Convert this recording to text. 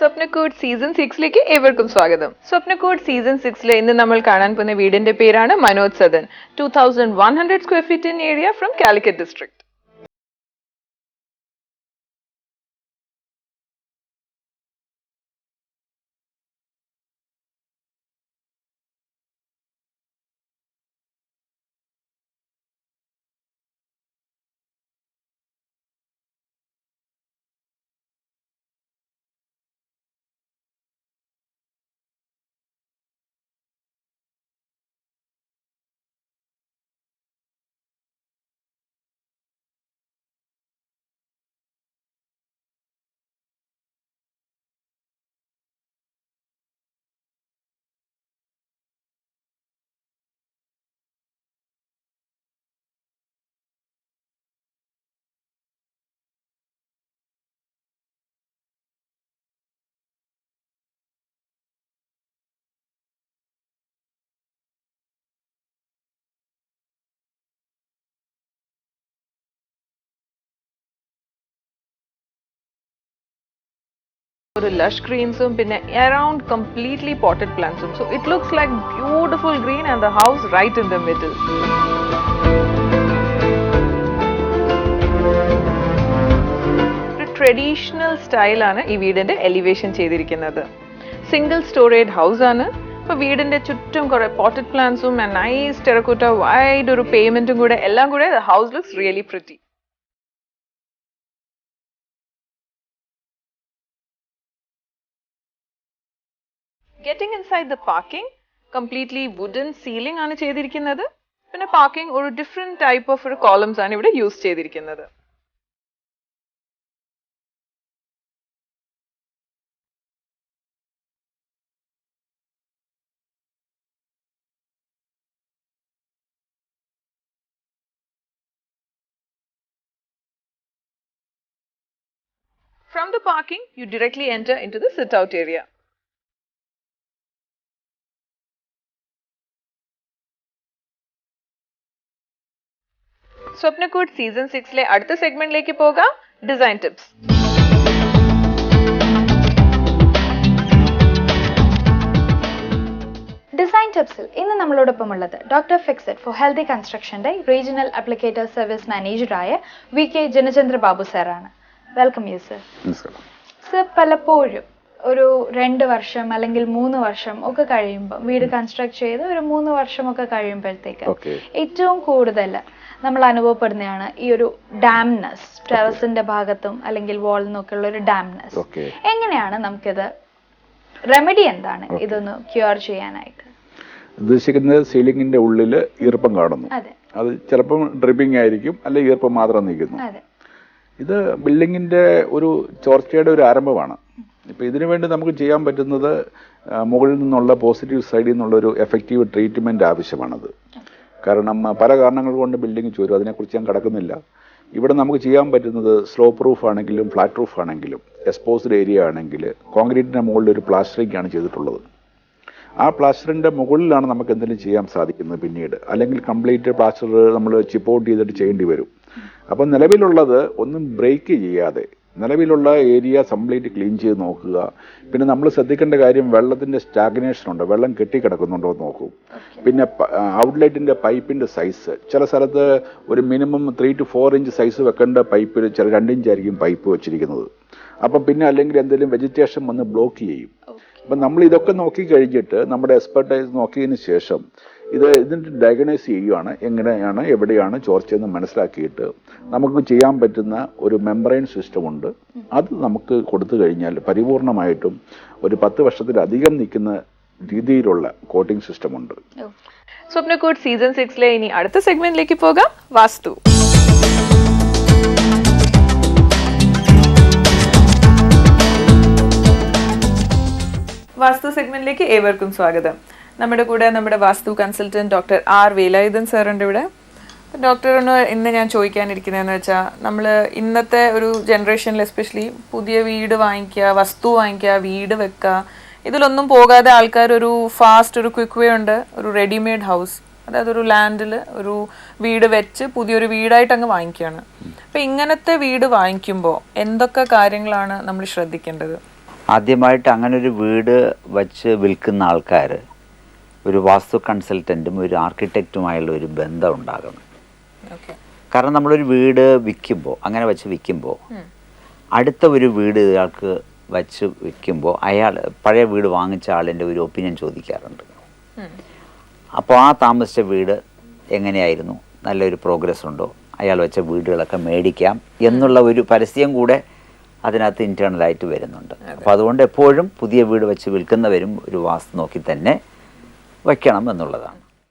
സ്വപ്നക്കൂട് season 6ലേക്ക് ഏവർക്കും സ്വാഗതം. സ്വപ്നക്കൂട് season 6ലെ ഇന്ന് നമ്മൾ കാണാൻ പോകുന്ന വീടിന്റെ പേരാണ് Manoj Sadan. 2100 square feet in area from Calicut district. ഒരു lush greensum പിന്നെ around completely potted plantsum, so it looks like beautiful green and the house right in the middle. ഒരു ട്രഡീഷണൽ സ്റ്റൈൽ ആണ് ഈ വീടിന്റെ എലിവേഷൻ ചെയ്തിരിക്കുന്നത്. സിംഗിൾ സ്റ്റോറേജ് ഹൗസ് ആണ്. അപ്പോൾ വീടിന്റെ ചുറ്റും കുറെ പോട്ടഡ് പ്ലാന്റ്സും ആൻഡ് നൈസ് ടെറക്കോട്ട വൈഡ് ഒരു പേയ്മെന്റും കൂടെ എല്ലാം കൂടെ the house looks really pretty. Getting inside the parking, completely wooden ceiling ആണ് ചെയ്തിരിക്കുന്നത്. പിന്നെ പാർക്കിംഗ് ഒരു ഡിഫറെന്റ് ടൈപ്പ് ഓഫ് ഒരു കോളംസ് ആണ് ഇവിടെ യൂസ് ചെയ്തിരിക്കുന്നത്. From the parking, you directly enter into the sit-out area. സ്വപ്നക്കൂട് സീസൺ 6ലെ അടുത്ത സെഗ്മെന്റിലേക്ക് പോകാം. Design tips. ഡിസൈൻ ടിപ്സിൽ ഇന്ന് നമ്മളോടൊപ്പം ഉള്ളത് ഡോക്ടർ ഫിക്സഡ് ഫോർ ഹെൽത്തി കൺസ്ട്രക്ഷന്റെ റീജിയണൽ അപ്ലിക്കേറ്റർ സർവീസ് മാനേജറായ VK ജനചന്ദ്ര ബാബു സാറാണ്. Welcome you sir. സർ, പലപ്പോഴും ഒരു 2 വർഷം അല്ലെങ്കിൽ 3 വർഷം ഒക്കെ കഴിയുമ്പോൾ വീട് കൺസ്ട്രക്ട് ചെയ്ത് ഒരു 3 വർഷമൊക്കെ കഴിയുമ്പോഴത്തേക്ക് ഏറ്റവും കൂടുതൽ നമ്മൾ അനുഭവപ്പെടുന്നതാണ് ഈ ഒരു ഡാംനെസ്, ടെറസിന്റെ ഭാഗത്തും അല്ലെങ്കിൽ വാളിനൊക്കെ ഉള്ള ഒരു ഡാംനെസ്. എങ്ങനെയാണ് നമുക്കിത് റെമഡി എന്താണ് ഇതൊന്ന് ക്യൂർ ചെയ്യാനായിട്ട്? ഉദ്ദേശിക്കുന്നത് സീലിംഗിന്റെ ഉള്ളില് ഈർപ്പം കാണുന്നു. അത് ചിലപ്പം ഡ്രിപ്പിംഗ് ആയിരിക്കും, അല്ലെ ഈർപ്പം മാത്രം നിൽക്കുന്നു. ഇത് ബിൽഡിങ്ങിന്റെ ഒരു ചോർച്ചയുടെ ഒരു ആരംഭമാണ്. ഇപ്പൊ ഇതിനു വേണ്ടി നമുക്ക് ചെയ്യാൻ പറ്റുന്നത് മുകളിൽ നിന്നുള്ള പോസിറ്റീവ് സൈഡിൽ നിന്നുള്ള ഒരു എഫക്റ്റീവ് ട്രീറ്റ്മെന്റ് ആവശ്യമാണത്. കാരണം പല കാരണങ്ങൾ കൊണ്ട് ബിൽഡിംഗ് ചോരും, അതിനെക്കുറിച്ച് ഞാൻ കടക്കുന്നില്ല. ഇവിടെ നമുക്ക് ചെയ്യാൻ പറ്റുന്നത് സ്ലോപ്പ് റൂഫ് ആണെങ്കിലും ഫ്ലാറ്റ് റൂഫ് ആണെങ്കിലും എക്സ്പോസ്ഡ് ഏരിയ ആണെങ്കിൽ കോൺക്രീറ്റിന്റെ മുകളിൽ ഒരു പ്ലാസ്റ്ററിംഗ് ആണ് ചെയ്തിട്ടുള്ളത്. ആ പ്ലാസ്റ്ററിന്റെ മുകളിലാണ് നമുക്ക് എന്തെങ്കിലും ചെയ്യാൻ സാധിക്കുന്നത് പിന്നീട്, അല്ലെങ്കിൽ കംപ്ലീറ്റ് പ്ലാസ്റ്റർ നമ്മൾ ചിപ്പ് ഔട്ട് ചെയ്തിട്ട് ചെയ്യേണ്ടി വരും. അപ്പം നിലവിലുള്ളത് ഒന്നും ബ്രേക്ക് ചെയ്യാതെ നിലവിലുള്ള ഏരിയ കംപ്ലീറ്റ് ക്ലീൻ ചെയ്ത് നോക്കുക. പിന്നെ നമ്മൾ ശ്രദ്ധിക്കേണ്ട കാര്യം വെള്ളത്തിന്റെ സ്റ്റാഗ്നേഷൻ ഉണ്ടോ, വെള്ളം കെട്ടിക്കിടക്കുന്നുണ്ടോ എന്ന് നോക്കൂ. പിന്നെ ഔട്ട്ലെറ്റിന്റെ പൈപ്പിന്റെ സൈസ്, ചില സ്ഥലത്ത് ഒരു മിനിമം 3 to 4 ഇഞ്ച് സൈസ് വെക്കേണ്ട പൈപ്പിൽ ചില 2 ഇഞ്ചായിരിക്കും പൈപ്പ് വെച്ചിരിക്കുന്നത്. അപ്പം പിന്നെ അല്ലെങ്കിൽ എന്തെങ്കിലും വെജിറ്റേഷൻ വന്ന് ബ്ലോക്ക് ചെയ്യും. അപ്പം നമ്മൾ ഇതൊക്കെ നോക്കി കഴിഞ്ഞിട്ട് നമ്മുടെ എക്സ്പെർട്ടൈസ് നോക്കിയതിന് ശേഷം ഇതിൻ്റെ ഡയഗ്നോസ് ചെയ്യുകയാണ്, എങ്ങനെയാണ് എവിടെയാണ് ചോർച്ചയെന്ന് മനസ്സിലാക്കിയിട്ട് നമുക്ക് ചെയ്യാൻ പറ്റുന്ന ഒരു മെംബ്രെയിൻ സിസ്റ്റം ഉണ്ട്. അത് നമുക്ക് കൊടുത്തു കഴിഞ്ഞാൽ പരിപൂർണമായിട്ടും ഒരു 10 വർഷത്തിലധികം നിൽക്കുന്ന രീതിയിലുള്ള കോട്ടിംഗ് സിസ്റ്റം ഉണ്ട്. സ്വപ്നക്കൂട് സീസൺ 6ലെ ഇനി അടുത്ത സെഗ്മെന്റിലേക്ക് പോകാം. വാസ്തു. വാസ്തു സെഗ്മെന്റിലേക്ക് ഏവർക്കും സ്വാഗതം. നമ്മുടെ കൂടെ നമ്മുടെ വാസ്തു കൺസൾട്ടന്റ് ഡോക്ടർ R വേലായുധൻ സാറുണ്ട് ഇവിടെ. ഡോക്ടറിന് ഇന്ന് ഞാൻ ചോദിക്കാനിരിക്കുന്നതെന്ന് വെച്ചാൽ, നമ്മൾ ഇന്നത്തെ ഒരു ജനറേഷനിൽ എസ്പെഷ്യലി പുതിയ വീട് വാങ്ങിക്കുക, വസ്തു വാങ്ങിക്കുക, വീട് വെക്കുക, ഇതിലൊന്നും പോകാതെ ആൾക്കാർ ഒരു ഫാസ്റ്റ് ഒരു ക്വിക്ക് വേ ഉണ്ട്, ഒരു റെഡിമെയ്ഡ് ഹൗസ്, അതായത് ഒരു ലാൻഡിൽ ഒരു വീട് വെച്ച് പുതിയൊരു വീടായിട്ട് അങ്ങ് വാങ്ങിക്കുകയാണ്. അപ്പം ഇങ്ങനത്തെ വീട് വാങ്ങിക്കുമ്പോൾ എന്തൊക്കെ കാര്യങ്ങളാണ് നമ്മൾ ശ്രദ്ധിക്കേണ്ടത്? ആദ്യമായിട്ട് അങ്ങനെ ഒരു വീട് വച്ച് വിൽക്കുന്ന ആൾക്കാർ ഒരു വാസ്തു കൺസൾട്ടൻറ്റും ഒരു ആർക്കിടെക്റ്റുമായുള്ള ഒരു ബന്ധം ഉണ്ടാകണം. കാരണം നമ്മളൊരു വീട് വിൽക്കുമ്പോൾ, അങ്ങനെ വെച്ച് വിൽക്കുമ്പോൾ, അടുത്ത ഒരു വീട് ഇയാൾക്ക് വച്ച് വിൽക്കുമ്പോൾ അയാൾ പഴയ വീട് വാങ്ങിച്ച ആളിൻ്റെ ഒരു ഒപ്പീനിയൻ ചോദിക്കാറുണ്ട്. അപ്പോൾ ആ താമസിച്ച വീട് എങ്ങനെയായിരുന്നു, നല്ലൊരു പ്രോഗ്രസ് ഉണ്ടോ, അയാൾ വെച്ച വീടുകളൊക്കെ മേടിക്കാം എന്നുള്ള ഒരു പരസ്യം കൂടെ അതിനകത്ത് ഇൻറ്റേർണലായിട്ട് വരുന്നുണ്ട്. അപ്പോൾ അതുകൊണ്ട് എപ്പോഴും പുതിയ വീട് വെച്ച് വിൽക്കുന്നവരും ഒരു വാസ്തു നോക്കി തന്നെ വയ്ക്കണം എന്നുള്ളതാണ്.